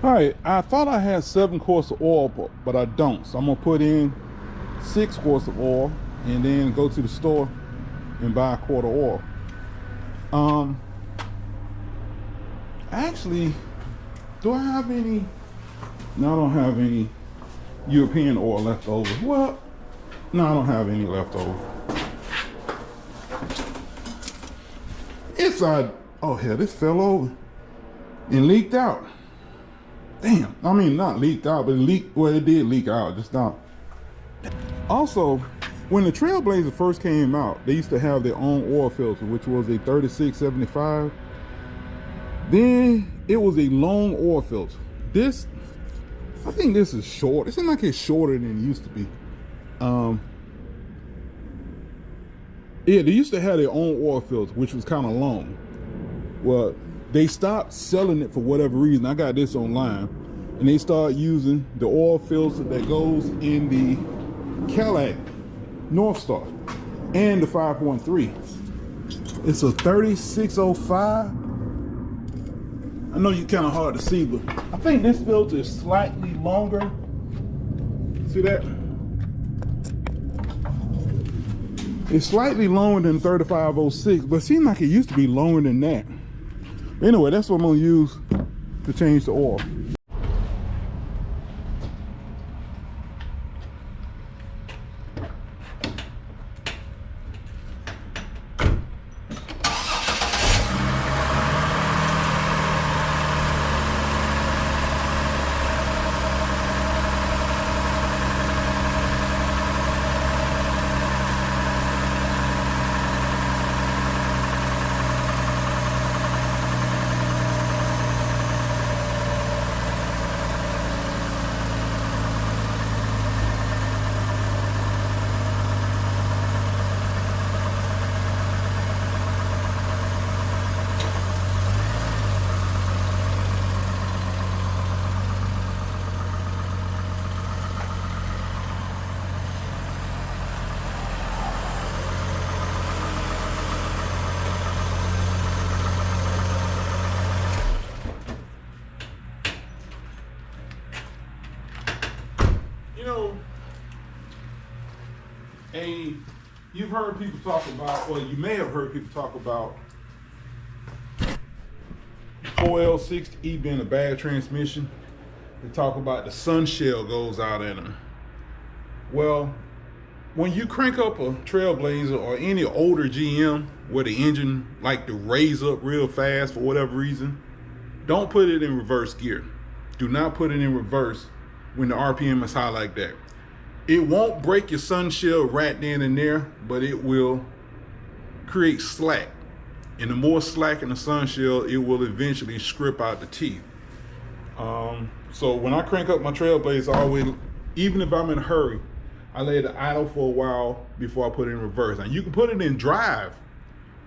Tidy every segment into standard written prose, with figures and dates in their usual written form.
All right, I thought I had 7 quarts of oil, but I don't. So I'm gonna put in 6 quarts of oil and then go to the store and buy a quart of oil. Actually, do I have any? No, I don't have any European oil left over. Well, no, I don't have any left over. Inside, oh hell, this fell over and leaked out. Damn, I mean, not leaked out, but it leaked, well, it did leak out, just not. Also, when the Trailblazer first came out, they used to have their own oil filter, which was a 3675. Then it was a long oil filter. This, I think this is short. It seems like it's shorter than it used to be. Yeah, they used to have their own oil filter, which was kind of long. Well, they stopped selling it for whatever reason. I got this online, and they started using the oil filter that goes in the Cadillac North Star and the 5.3. It's a 3605. I know you're kind of hard to see, but I think this filter is slightly longer. See that? It's slightly longer than 3506, but it seems like it used to be longer than that. Anyway, that's what I'm gonna use to change the oil. You've heard people talk about, or you may have heard people talk about 4L60E being a bad transmission. They talk about the sun shell goes out in them. Well, when you crank up a Trailblazer or any older GM where the engine like to raise up real fast for whatever reason, don't put it in reverse gear. Do not put it in reverse when the RPM is high like that. It won't break your sun shell right then and there, but it will create slack. And the more slack in the sun shell, it will eventually strip out the teeth. So when I crank up my Trailblazer, I always, even if I'm in a hurry, I let it idle for a while before I put it in reverse. Now you can put it in drive,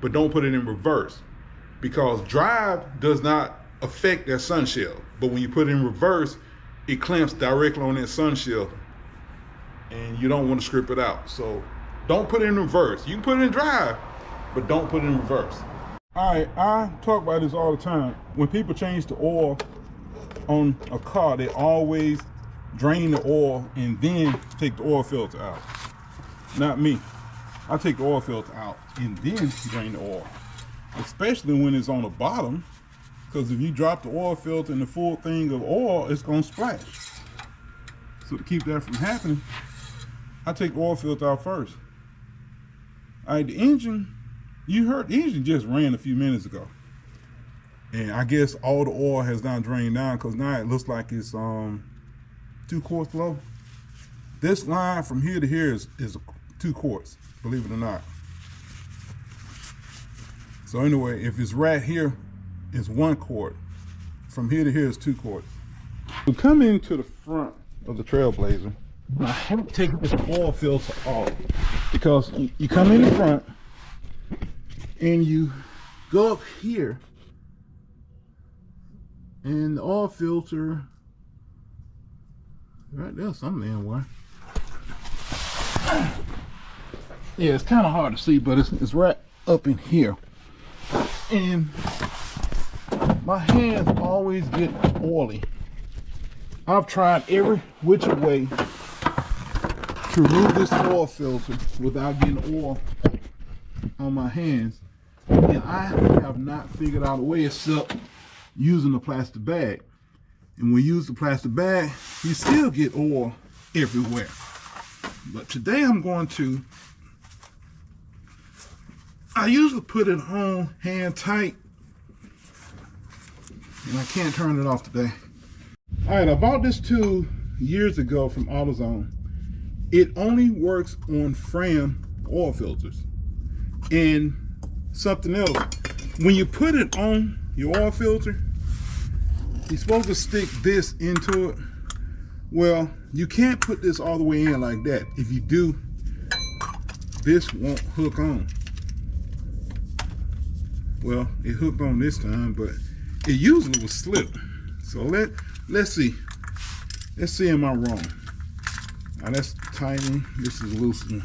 but don't put it in reverse, because drive does not affect that sun shell. But when you put it in reverse, it clamps directly on that sun shell, and you don't want to strip it out. So don't put it in reverse. You can put it in drive, but don't put it in reverse. All right, I talk about this all the time. When people change the oil on a car, they always drain the oil and then take the oil filter out. Not me. I take the oil filter out and then drain the oil, especially when it's on the bottom, because if you drop the oil filter in the full thing of oil, it's gonna splash. So to keep that from happening, I take the oil filter out first. All right, the engine, you heard the engine just ran a few minutes ago. And I guess all the oil has now drained down, because now it looks like it's 2 quarts low. This line from here to here is 2 quarts, believe it or not. So anyway, if it's right here, it's 1 quart. From here to here is 2 quarts. We come into the front of the Trailblazer. I haven't taken this oil filter off, because you come in the front and you go up here, and the oil filter right there, something where. Yeah, it's kind of hard to see, but it's right up in here, and my hands always get oily I've tried every which way to remove this oil filter without getting oil on my hands, and I have not figured out a way except using a plastic bag. And when you use the plastic bag, you still get oil everywhere. But today I'm going to, I usually put it on hand tight, and I can't turn it off today. All right, I bought this tool years ago from AutoZone. It only works on Fram oil filters. And something else, when you put it on your oil filter, you're supposed to stick this into it. Well, you can't put this all the way in like that. If you do, this won't hook on. Well, it hooked on this time, but it usually will slip. So let's see. Let's see, am I wrong? Now that's tighten. This is loosening.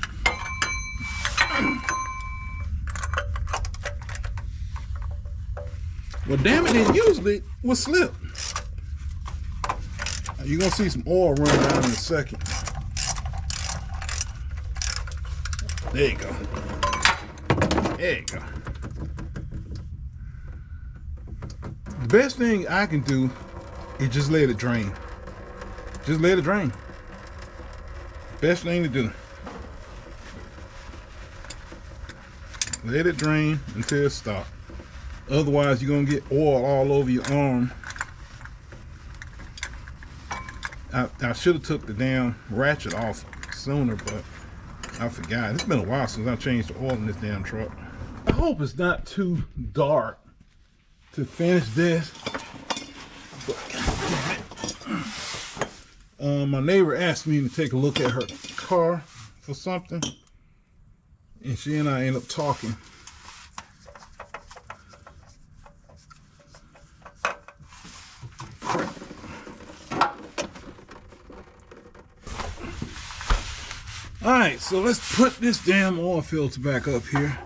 Well, damn it usually will slip. You're gonna see some oil run down in a second. There you go. There you go. The best thing I can do is just let it drain. Just let it drain. Best thing to do. Let it drain until it stops. Otherwise, you're gonna get oil all over your arm. I should have took the damn ratchet off sooner, but I forgot. It's been a while since I changed the oil in this damn truck. I hope it's not too dark to finish this. But my neighbor asked me to take a look at her car for something, and she and I ended up talking. All right, so let's put this damn oil filter back up here.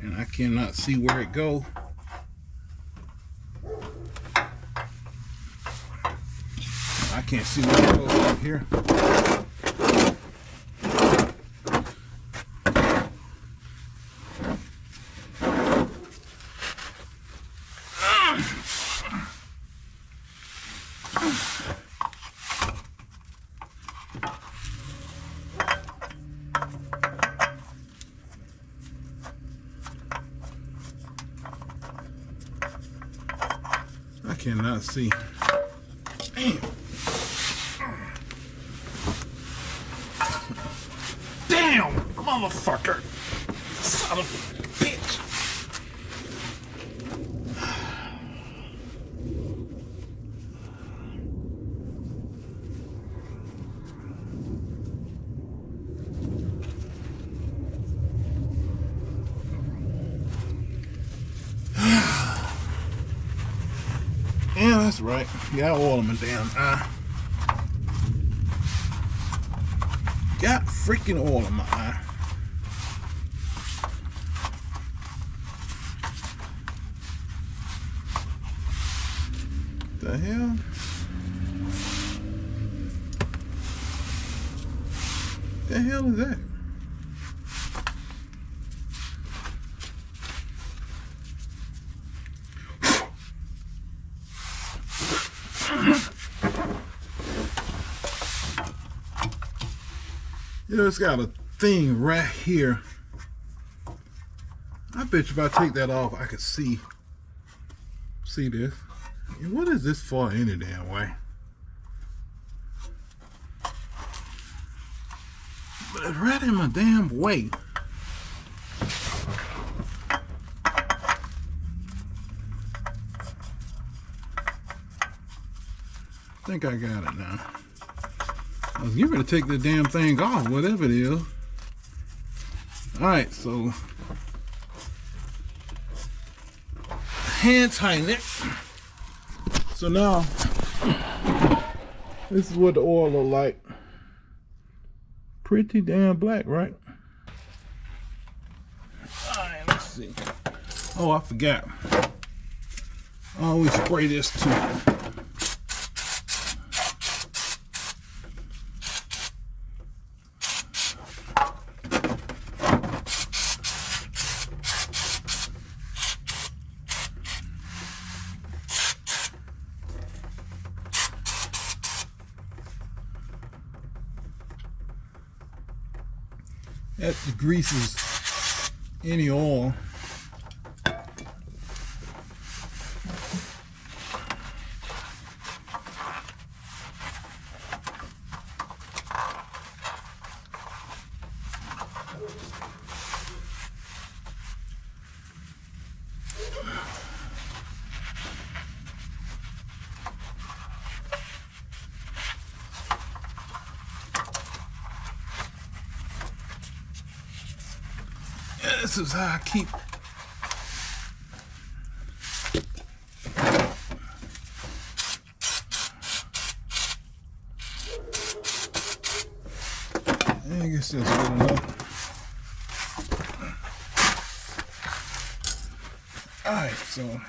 And I cannot see where it goes. I can't see where it goes up here. I cannot see. Damn. Damn, motherfucker. Son of a bitch. Yeah, that's right. Got oil in my damn eye. Got freaking oil in my eye. The hell? The hell is that? You know, it's got a thing right here. I bet you if I take that off, I could see this. And what is this for any damn way? But it's right in my damn way. I think I got it now. I was getting ready to take the damn thing off, whatever it is. Alright, so hand tighten it. So now, this is what the oil look like. Pretty damn black, right? Alright, let's see. Oh, I forgot. I always spray this too. That degreases any oil. This is how I keep I guess that's good enough. Alright, so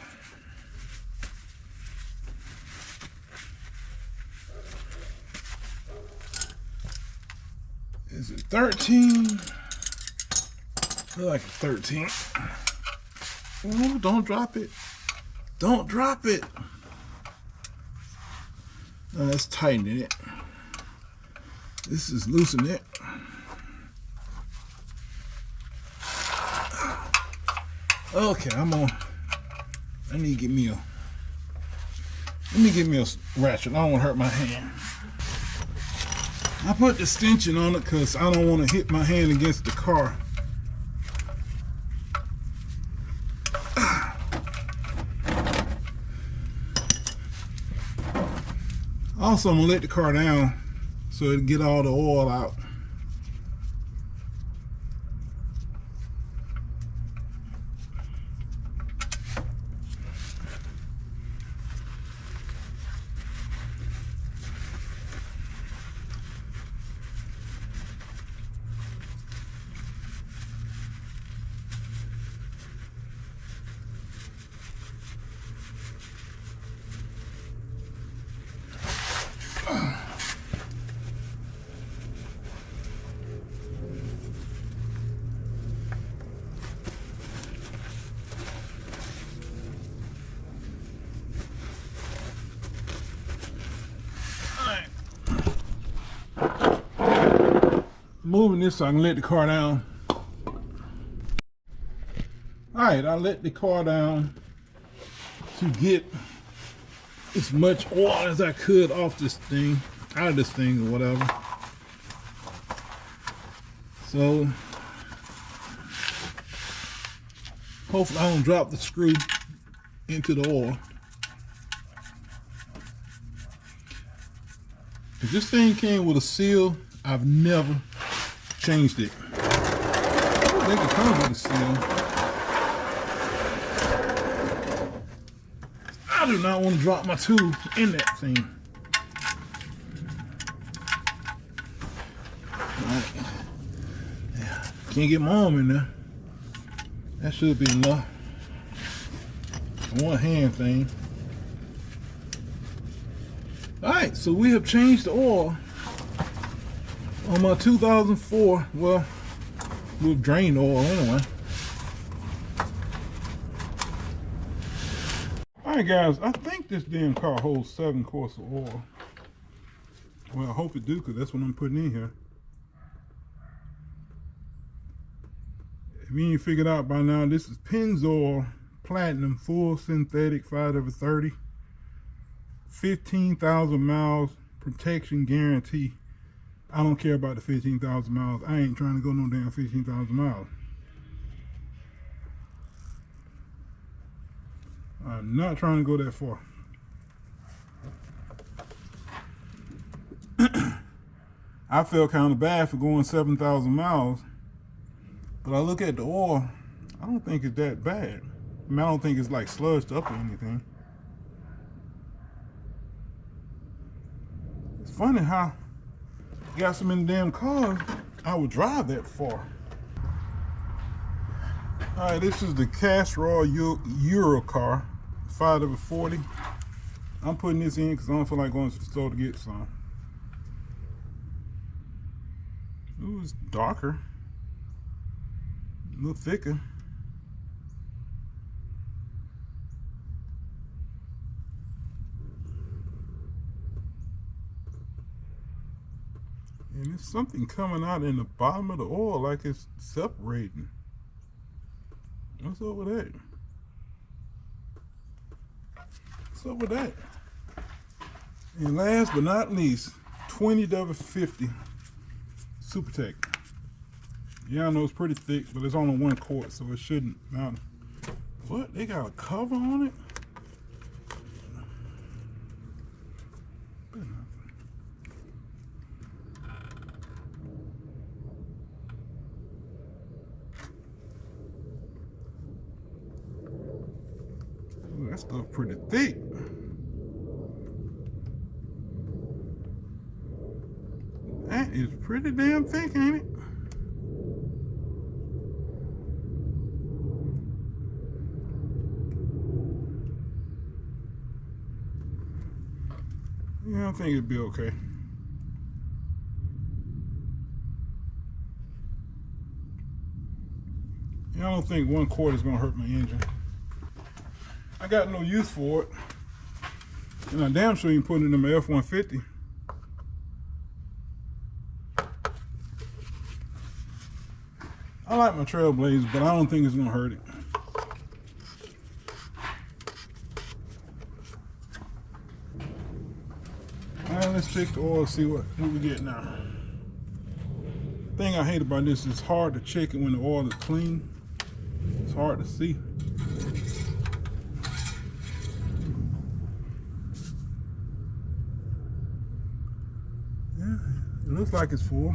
is it 13? I feel like 13. Oh, don't drop it. Don't drop it. Let's tighten it. This is loosen it. Okay, I need to get me a, let me get me a ratchet. I don't want to hurt my hand. I put the extension on it because I don't want to hit my hand against the car. Also, I'm gonna let the car down so it'll get all the oil out. Moving this so I can let the car down. Alright, I let the car down to get as much oil as I could off this thing, out of this thing or whatever. So hopefully I don't drop the screw into the oil. If this thing came with a seal, I've never changed it. I don't think it comes with a seal. I do not want to drop my tool in that thing. Yeah, can't get my arm in there. That should be enough. One hand thing. Alright, so we have changed the oil on my 2004, well, we'll drain oil anyway. Alright guys, I think this damn car holds 7 quarts of oil. Well, I hope it do, because that's what I'm putting in here. If you ain't figured out by now, this is Pennzoil Platinum Full Synthetic 5/30. 15,000 miles protection guarantee. I don't care about the 15,000 miles. I ain't trying to go no damn 15,000 miles. I'm not trying to go that far. I feel kind of bad for going 7,000 miles, but I look at the oil, I don't think it's that bad. I mean, I don't think it's like sludged up or anything. It's funny how you got so many damn cars, I would drive that far. Alright, this is the Castrol Euro car, 5/40. I'm putting this in because I don't feel like going to the store to get some. Ooh, it's darker, a little thicker. And there's something coming out in the bottom of the oil like it's separating. What's up with that? What's up with that? And last but not least, 20W50 Super Tech. Yeah, I know it's pretty thick, but it's only 1 quart, so it shouldn't matter. What? They got a cover on it? Ooh, that stuff pretty thick. That is pretty damn thick, ain't it? Yeah, I think it'd be okay. Yeah, I don't think 1 quart is gonna hurt my engine. I got no use for it. And I damn sure ain't putting it in my F-150. I like my Trailblazer, but I don't think it's gonna hurt it. Alright, let's check the oil, see what we get now. The thing I hate about this is it's hard to check it when the oil is clean. It's hard to see. Yeah, it looks like it's full.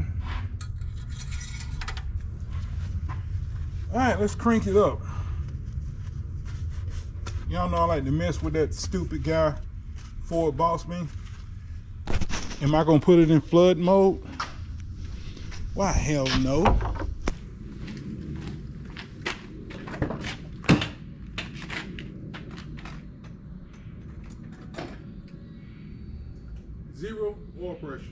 Alright, let's crank it up. Y'all know I like to mess with that stupid guy, Ford Boss Me. Am I gonna put it in flood mode? Why, hell no. Zero oil pressure.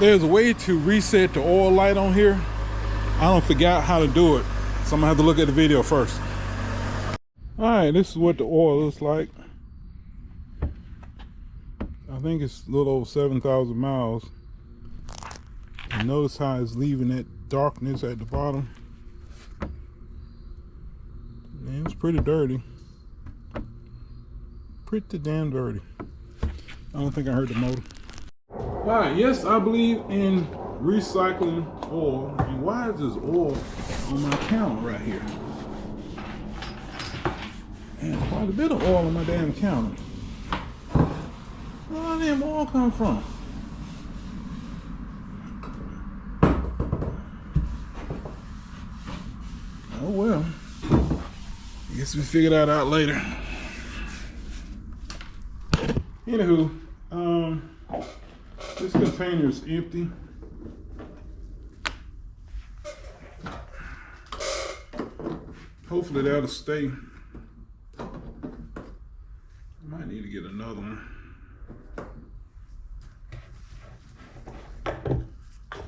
There's a way to reset the oil light on here. I don't forgot how to do it, so I'm gonna have to look at the video first. All right, this is what the oil looks like. I think it's a little over 7,000 miles. And notice how it's leaving that darkness at the bottom. Man, it's pretty dirty. Pretty damn dirty. I don't think I heard the motor. Alright, yes, I believe in recycling oil. And why is this oil on my counter right here? And quite a bit of oil on my damn counter. Where did that damn oil come from? Oh well. I guess we figure that out later. Anywho, this container is empty. Hopefully that'll stay. Might need to get another one.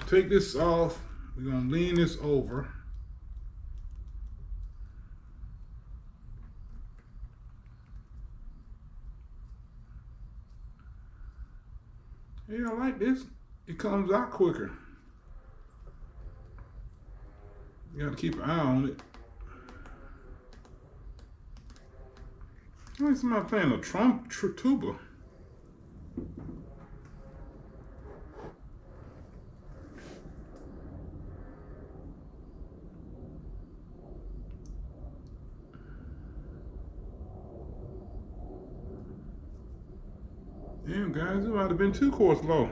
Take this off. We're gonna lean this over. Yeah, I like this. It comes out quicker. You gotta keep an eye on it. I think somebody playing a tuba. Damn, guys, it might have been 2 quarts low.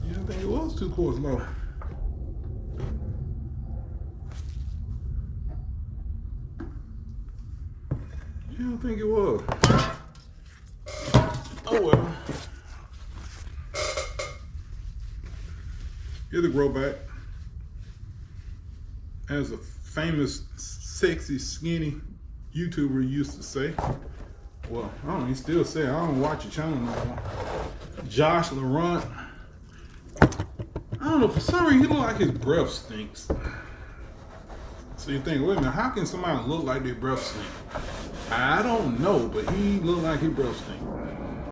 Yeah, I think it was 2 quarts low. Yeah, I think it was. Oh well. Here's the grow back. As a famous, sexy, skinny YouTuber used to say. Well, I don't, he still say, I don't watch your channel no more. Josh Laurent. I don't know, for some reason he look like his breath stinks. So you think, wait a minute, how can somebody look like their breath stink? I don't know, but he look like his breath stink.